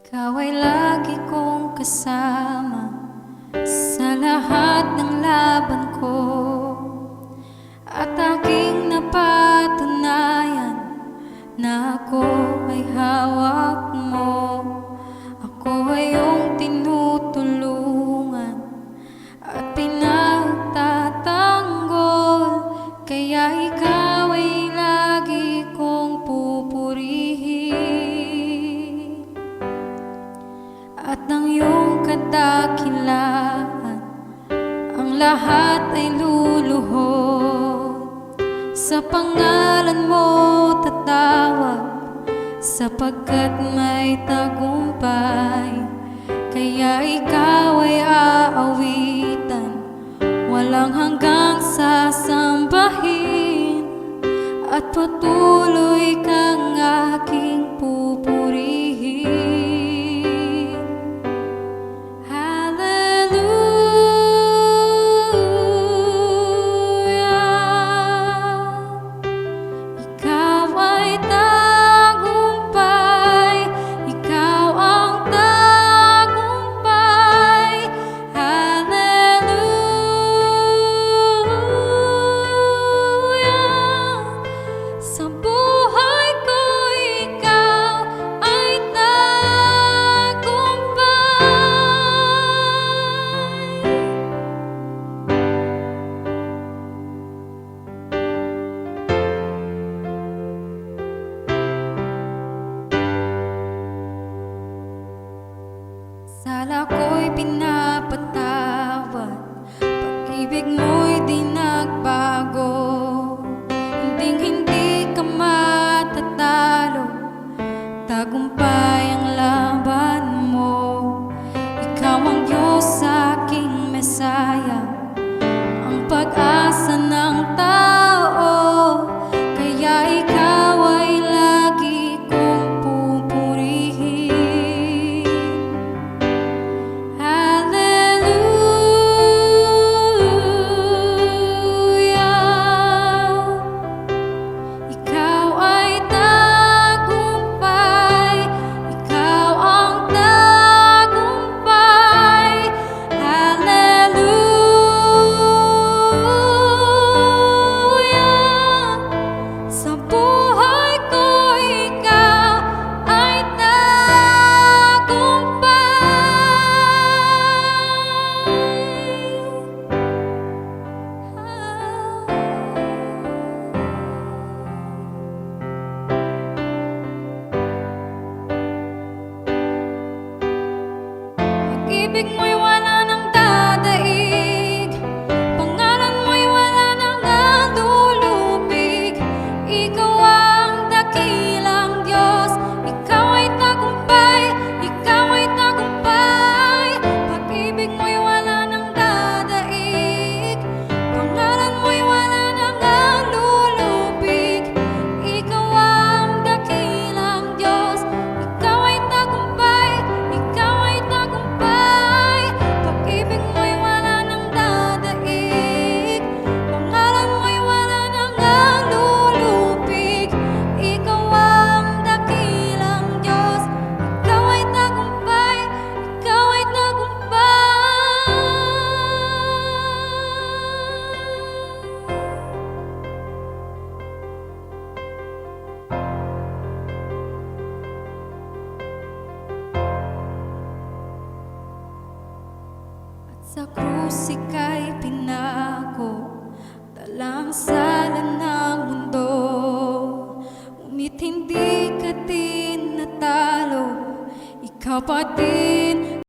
Ikaw ay lagi kong kasama sa lahat ng laban ko, at aking napatunayan na ako ay hawak mo. Ako ay iyong tinutulungan at pinagtatanggol, kaya ikaw ay lagi kong pupurihin. At ng iyong kadakilaan, ang lahat ay luluhod. Sa pangalan mo tatawag, sapagkat may tagumpay. Kaya ikaw ay aawitan, walang hanggang sasambahin, at patuloy kang aking pupurihin. Sala ko'y pinapatawad, pag-ibig mo'y di nagbago. Hinding-hindi ka matatalo, tagumpay ang laban mo. Ikaw ang Diyos, aking Mesaya, ang pag-asa ng tao. Kaya ikaw ay lagi kong pupurihin. Pag-ibig mo'y wala nang dadaig, pangalan mo'y wala nang alulubig. Ikaw ang dakilang Diyos, ikaw ay tagumpay, ikaw ay tagumpay. Pag-ibig mo'y wala nang dadaig, pangalan mo'y wala nang alulubig. Ikaw ang dakilang Diyos, ikaw ay tagumpay, ikaw ay tagumpay. Pag-ibig mo'y wala nang dadaig, pangalan mo'y wala nang alulubig. Ikaw ang dakilang Diyos, ikaw ay tagumpay, ikaw ay tagumpay. Sa krus ika'y pinako, dalang sala ng mundo. Ngunit hindi ka tinatalo, ikaw pa din